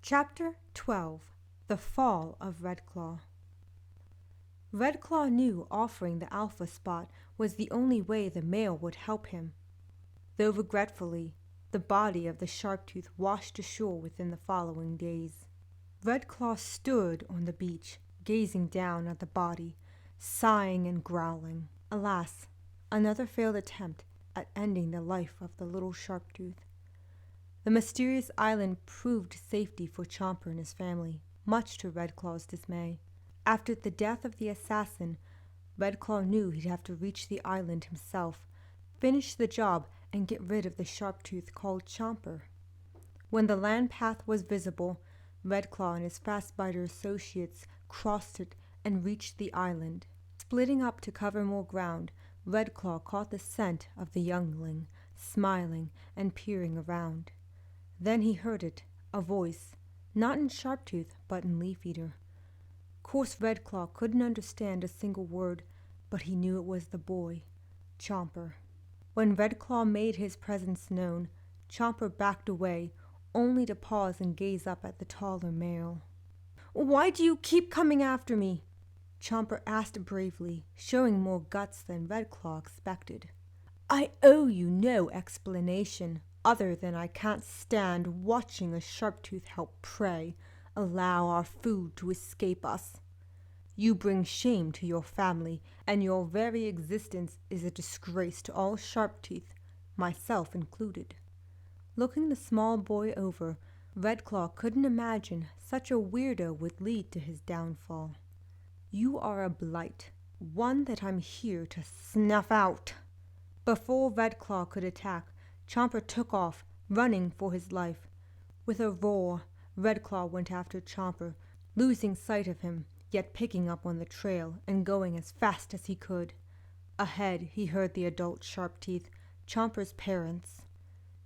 Chapter 12. The Fall of Redclaw. Redclaw knew offering the alpha spot was the only way the male would help him. Though regretfully, the body of the Sharptooth washed ashore within the following days. Redclaw stood on the beach, gazing down at the body, sighing and growling. Alas, another failed attempt at ending the life of the little Sharptooth. The mysterious island proved safety for Chomper and his family, much to Redclaw's dismay. After the death of the assassin, Redclaw knew he'd have to reach the island himself, finish the job, and get rid of the Sharptooth called Chomper. When the land path was visible, Redclaw and his fast-biter associates crossed it and reached the island. Splitting up to cover more ground, Redclaw caught the scent of the youngling, smiling and peering around. Then he heard it, a voice, not in Sharptooth, but in Leafeater. Course Redclaw couldn't understand a single word, but he knew it was the boy, Chomper. When Redclaw made his presence known, Chomper backed away, only to pause and gaze up at the taller male. "Why do you keep coming after me?" Chomper asked bravely, showing more guts than Redclaw expected. "I owe you no explanation, other than I can't stand watching a Sharptooth help prey, allow our food to escape us. You bring shame to your family, and your very existence is a disgrace to all Sharptooth, myself included." Looking the small boy over, Redclaw couldn't imagine such a weirdo would lead to his downfall. "You are a blight, one that I'm here to snuff out." Before Redclaw could attack, Chomper took off, running for his life. With a roar, Redclaw went after Chomper, losing sight of him, yet picking up on the trail and going as fast as he could. Ahead he heard the adult Sharpteeth, Chomper's parents.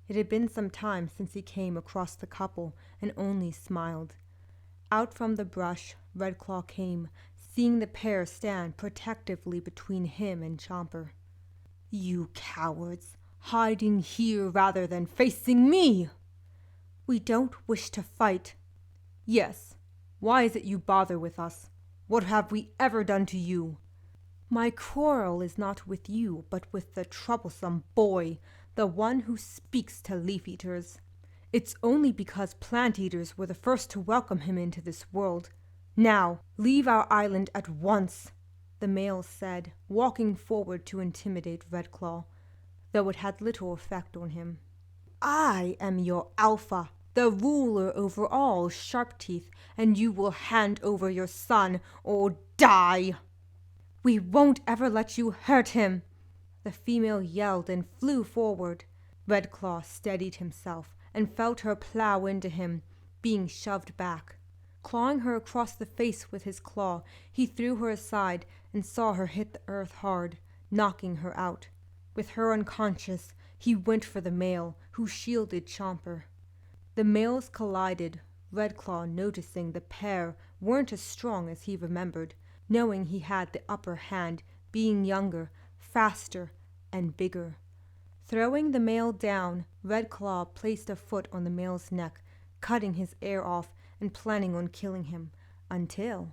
It had been some time since he came across the couple and only smiled. Out from the brush, Redclaw came, seeing the pair stand protectively between him and Chomper. "You cowards, hiding here rather than facing me!" "We don't wish to fight." "Yes. Why is it you bother with us? What have we ever done to you?" "My quarrel is not with you, but with the troublesome boy, the one who speaks to leaf-eaters. It's only because plant-eaters were the first to welcome him into this world. Now, leave our island at once," the male said, walking forward to intimidate Redclaw, though it had little effect on him. "I am your alpha, the ruler over all Sharpteeth, and you will hand over your son or die." "We won't ever let you hurt him," the female yelled and flew forward. Redclaw steadied himself and felt her plow into him, being shoved back. Clawing her across the face with his claw, he threw her aside and saw her hit the earth hard, knocking her out. With her unconscious, he went for the male, who shielded Chomper. The males collided, Redclaw noticing the pair weren't as strong as he remembered, knowing he had the upper hand, being younger, faster, and bigger. Throwing the male down, Redclaw placed a foot on the male's neck, cutting his air off and planning on killing him, until...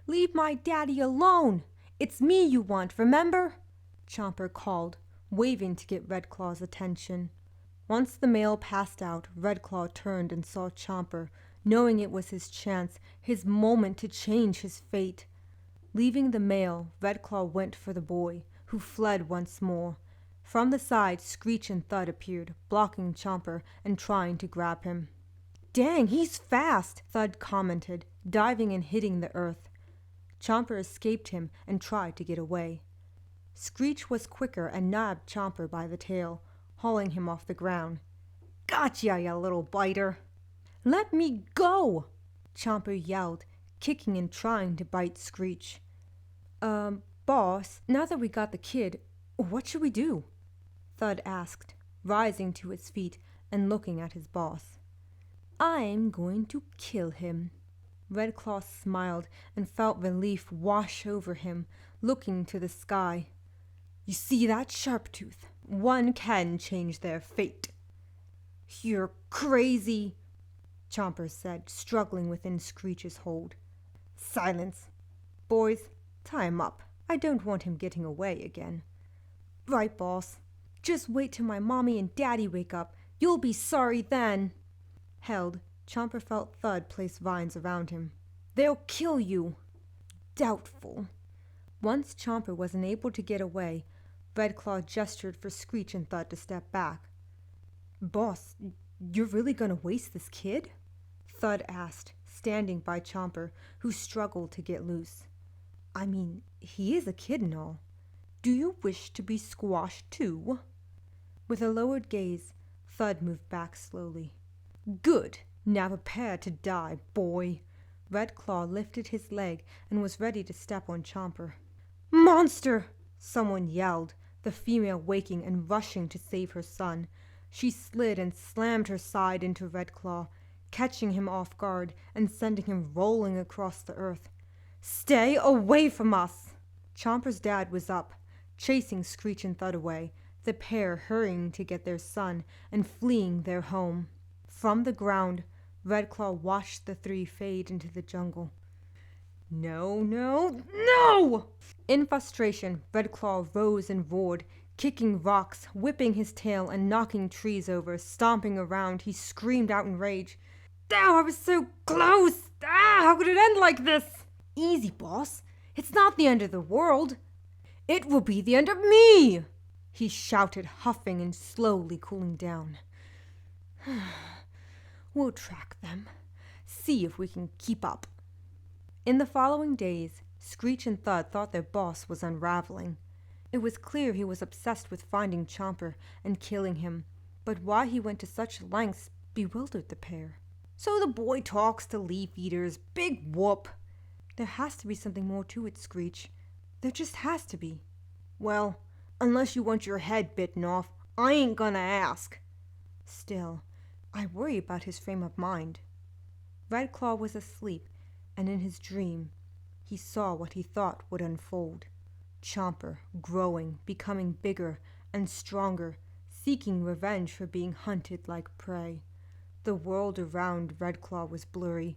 "Leave my daddy alone! It's me you want, remember?" Chomper called, waving to get Redclaw's attention. Once the male passed out, Redclaw turned and saw Chomper, knowing it was his chance, his moment to change his fate. Leaving the male, Redclaw went for the boy, who fled once more. From the side, Screech and Thud appeared, blocking Chomper and trying to grab him. "Dang, he's fast," Thud commented, diving and hitting the earth. Chomper escaped him and tried to get away. Screech was quicker and nabbed Chomper by the tail, hauling him off the ground. "Gotcha, you little biter!" "Let me go!" Chomper yelled, kicking and trying to bite Screech. Boss, now that we got the kid, what should we do?" Thud asked, rising to his feet and looking at his boss. "I'm going to kill him." Redclaw smiled and felt relief wash over him, looking to the sky. "You see that, Sharptooth? One can change their fate." "You're crazy." Chomper said, struggling within Screech's hold. Silence. Boys, tie him up. I don't want him getting away again. Right, boss. Just wait till my mommy and daddy wake up. You'll be sorry then. Held, Chomper felt Thud place vines around him. They'll kill you. Doubtful. Once Chomper was unable to get away, Redclaw gestured for Screech and Thud to step back. Boss, you're really gonna waste this kid? Thud asked, standing by Chomper, who struggled to get loose. I mean, he is a kid and all. Do you wish to be squashed too? With a lowered gaze, Thud moved back slowly. Good. Now prepare to die, boy. Redclaw lifted his leg and was ready to step on Chomper. Monster! Someone yelled, the female waking and rushing to save her son. She slid and slammed her side into Redclaw, catching him off guard and sending him rolling across the earth. Stay away from us! Chomper's dad was up, chasing Screech and Thud away, the pair hurrying to get their son and fleeing their home. From the ground, Redclaw watched the three fade into the jungle. No, no, no! In frustration, Redclaw rose and roared, kicking rocks, whipping his tail and knocking trees over. Stomping around, he screamed out in rage. I was so close! How could it end like this? Easy, boss. It's not the end of the world. It will be the end of me! He shouted, huffing and slowly cooling down. We'll track them. See if we can keep up. In the following days, Screech and Thud thought their boss was unraveling. It was clear he was obsessed with finding Chomper and killing him, but why he went to such lengths bewildered the pair. So the boy talks to leaf eaters. Big whoop. There has to be something more to it, Screech. There just has to be. Well, unless you want your head bitten off, I ain't gonna ask. Still, I worry about his frame of mind. Redclaw was asleep, and in his dream, he saw what he thought would unfold. Chomper, growing, becoming bigger and stronger, seeking revenge for being hunted like prey. The world around Redclaw was blurry.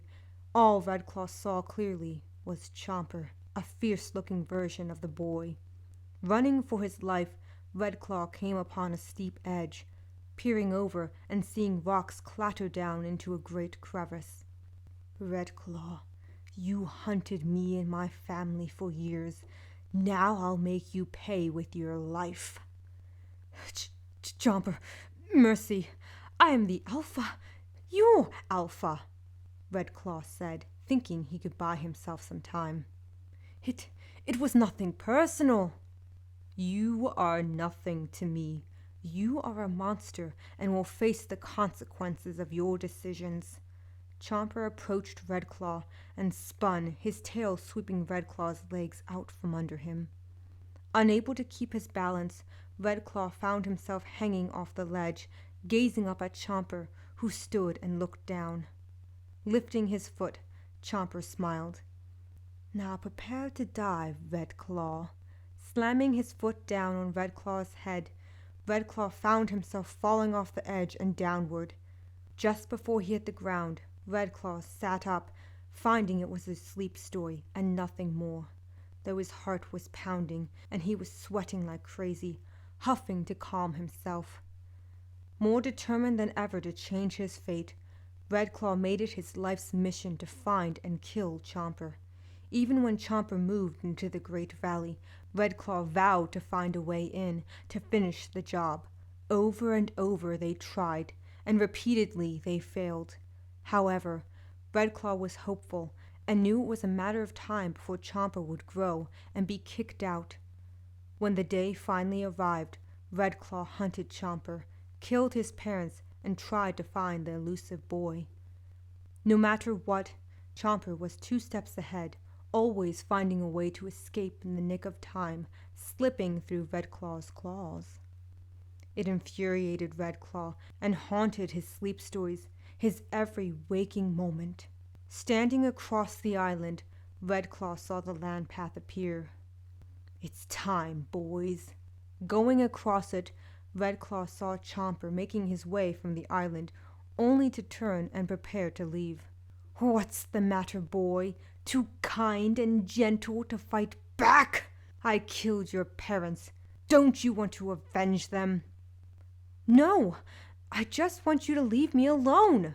All Redclaw saw clearly was Chomper, a fierce-looking version of the boy. Running for his life, Redclaw came upon a steep edge, peering over and seeing rocks clatter down into a great crevice. Redclaw, you hunted me and my family for years. Now I'll make you pay with your life. Chomper, mercy. I am the Alpha. You're Alpha, Redclaw said, thinking he could buy himself some time. It was nothing personal. You are nothing to me. You are a monster and will face the consequences of your decisions. Chomper approached Redclaw and spun, his tail sweeping Redclaw's legs out from under him. Unable to keep his balance, Redclaw found himself hanging off the ledge, gazing up at Chomper, who stood and looked down. Lifting his foot, Chomper smiled. Now prepare to die, Redclaw. Slamming his foot down on Redclaw's head, Redclaw found himself falling off the edge and downward. Just before he hit the ground, Redclaw sat up, finding it was a sleep story and nothing more, though his heart was pounding and he was sweating like crazy, huffing to calm himself. More determined than ever to change his fate, Redclaw made it his life's mission to find and kill Chomper. Even when Chomper moved into the Great Valley, Redclaw vowed to find a way in, to finish the job. Over and over they tried, and repeatedly they failed. However, Redclaw was hopeful, and knew it was a matter of time before Chomper would grow and be kicked out. When the day finally arrived, Redclaw hunted Chomper, killed his parents, and tried to find the elusive boy. No matter what, Chomper was 2 steps ahead, always finding a way to escape in the nick of time, slipping through Redclaw's claws. It infuriated Redclaw and haunted his sleep stories, his every waking moment. Standing across the island, Redclaw saw the land path appear. It's time, boys. Going across it, Redclaw saw Chomper making his way from the island, only to turn and prepare to leave. "What's the matter, boy? Too kind and gentle to fight back? I killed your parents. Don't you want to avenge them?" "No, I just want you to leave me alone."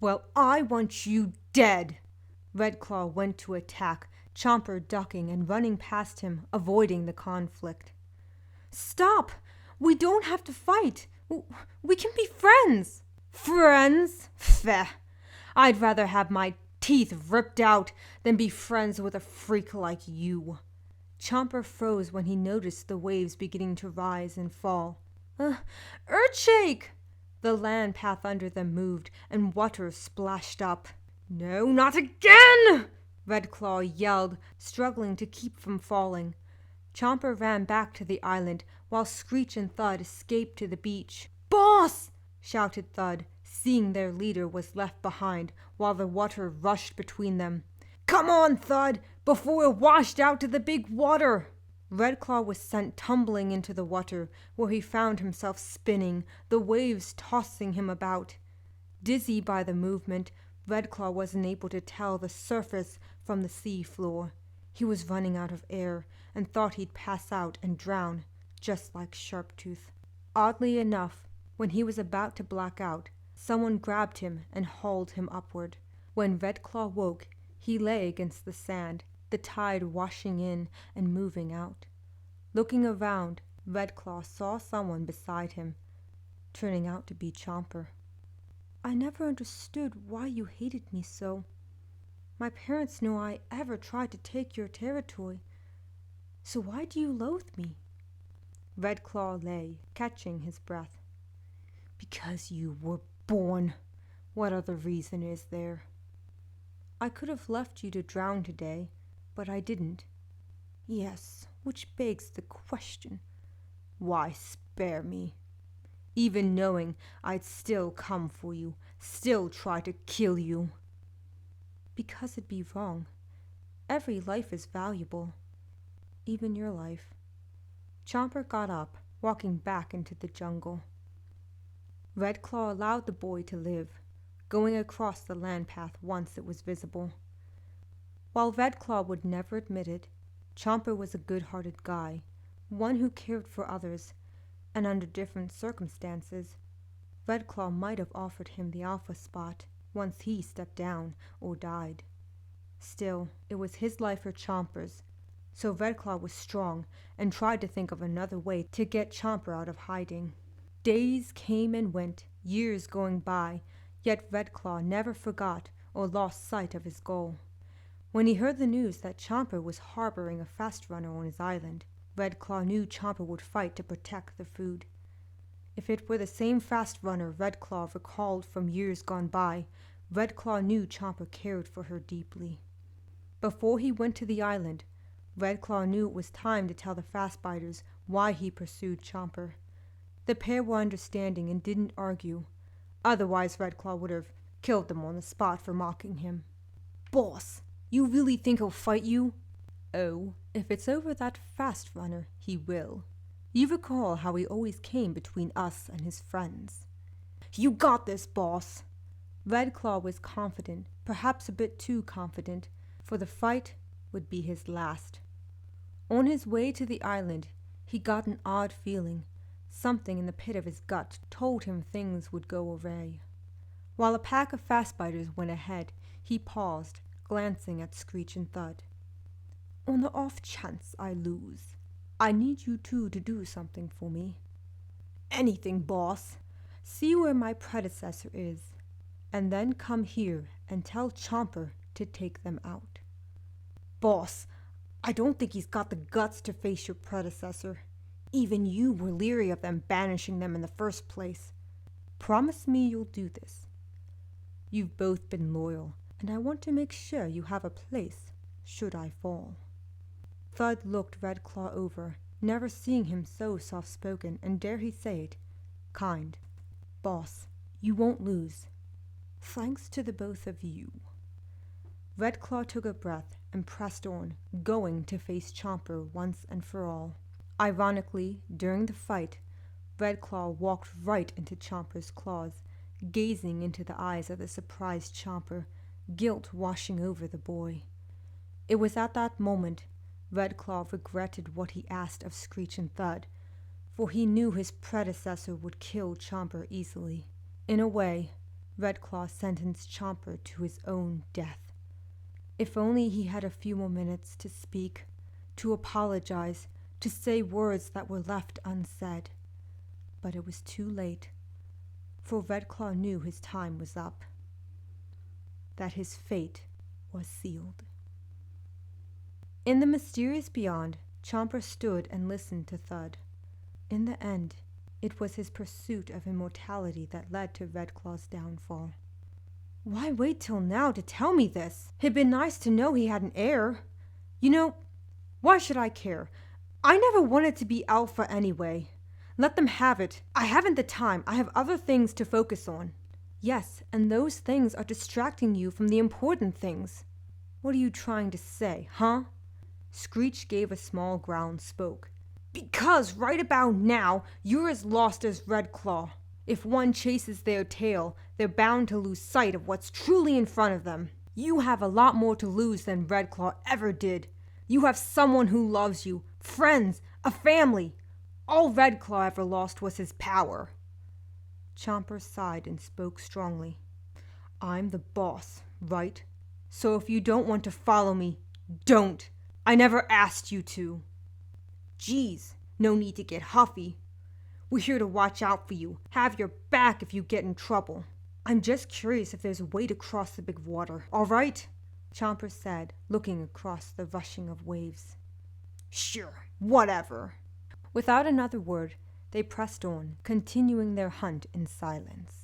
"Well, I want you dead." Redclaw went to attack, Chomper ducking and running past him, avoiding the conflict. "Stop! We don't have to fight. We can be friends." "Friends? Feh! I'd rather have my teeth ripped out than be friends with a freak like you." Chomper froze when he noticed the waves beginning to rise and fall. Earthshake!" The land path under them moved, and water splashed up. "No, not again!" Redclaw yelled, struggling to keep from falling. Chomper ran back to the island, while Screech and Thud escaped to the beach. "Boss!" shouted Thud, seeing their leader was left behind, while the water rushed between them. "Come on, Thud, before we're washed out to the big water!" Redclaw was sent tumbling into the water, where he found himself spinning, the waves tossing him about. Dizzy by the movement, Redclaw wasn't able to tell the surface from the sea floor. He was running out of air and thought he'd pass out and drown, just like Sharptooth. Oddly enough, when he was about to black out, someone grabbed him and hauled him upward. When Redclaw woke, he lay against the sand, the tide washing in and moving out. Looking around, Redclaw saw someone beside him, turning out to be Chomper. "I never understood why you hated me so. My parents know I ever tried to take your territory. So why do you loathe me?" Redclaw lay, catching his breath. "Because you were born. What other reason is there?" "I could have left you to drown today, but I didn't." "Yes, which begs the question, why spare me? Even knowing I'd still come for you, still try to kill you." "Because it'd be wrong. Every life is valuable. Even your life." Chomper got up, walking back into the jungle. Redclaw allowed the boy to live, going across the land path once it was visible. While Redclaw would never admit it, Chomper was a good-hearted guy, one who cared for others, and under different circumstances, Redclaw might have offered him the alpha spot once he stepped down or died. Still, it was his life or Chomper's, so Redclaw was strong and tried to think of another way to get Chomper out of hiding. Days came and went, years going by, yet Redclaw never forgot or lost sight of his goal. When he heard the news that Chomper was harboring a fast runner on his island, Redclaw knew Chomper would fight to protect the food. If it were the same fast runner Redclaw recalled from years gone by, Redclaw knew Chomper cared for her deeply. Before he went to the island, Redclaw knew it was time to tell the Fastbiters why he pursued Chomper. The pair were understanding and didn't argue. Otherwise, Redclaw would have killed them on the spot for mocking him. "Boss, you really think he'll fight you?" "Oh, if it's over that fast runner, he will. You recall how he always came between us and his friends." "You got this, boss." Redclaw was confident, perhaps a bit too confident, for the fight would be his last. On his way to the island, he got an odd feeling. Something in the pit of his gut told him things would go awry. While a pack of Fastbiters went ahead, he paused, glancing at Screech and Thud. "On the off chance I lose, I need you two to do something for me." "Anything, boss." "See where my predecessor is, and then come here and tell Chomper to take them out." "Boss, I don't think he's got the guts to face your predecessor. Even you were leery of them banishing them in the first place." "Promise me you'll do this. You've both been loyal, and I want to make sure you have a place should I fall." Thud looked Redclaw over, never seeing him so soft-spoken, and dare he say it, kind. "Boss, you won't lose. Thanks to the both of you." Redclaw took a breath and pressed on, going to face Chomper once and for all. Ironically, during the fight, Redclaw walked right into Chomper's claws, gazing into the eyes of the surprised Chomper, guilt washing over the boy. It was at that moment Redclaw regretted what he asked of Screech and Thud, for he knew his predecessor would kill Chomper easily. In a way, Redclaw sentenced Chomper to his own death. If only he had a few more minutes to speak, to apologize, to say words that were left unsaid. But it was too late, for Redclaw knew his time was up, that his fate was sealed. In the mysterious beyond, Chomper stood and listened to Thud. In the end, it was his pursuit of immortality that led to Redclaw's downfall. Why wait till now to tell me this? It'd been nice to know he had an heir. You know, why should I care? I never wanted to be Alpha anyway. Let them have it. I haven't the time. I have other things to focus on. Yes, and those things are distracting you from the important things. What are you trying to say, huh? Screech gave a small growl and spoke. Because right about now, you're as lost as Redclaw. If one chases their tail, they're bound to lose sight of what's truly in front of them. You have a lot more to lose than Redclaw ever did. You have someone who loves you, friends, a family. All Redclaw ever lost was his power. Chomper sighed and spoke strongly. I'm the boss, right? So if you don't want to follow me, don't. I never asked you to. Geez, no need to get huffy. We're here to watch out for you, have your back if you get in trouble. I'm just curious if there's a way to cross the big water, all right? Chomper said, looking across the rushing of waves. Sure, whatever. Without another word, they pressed on, continuing their hunt in silence.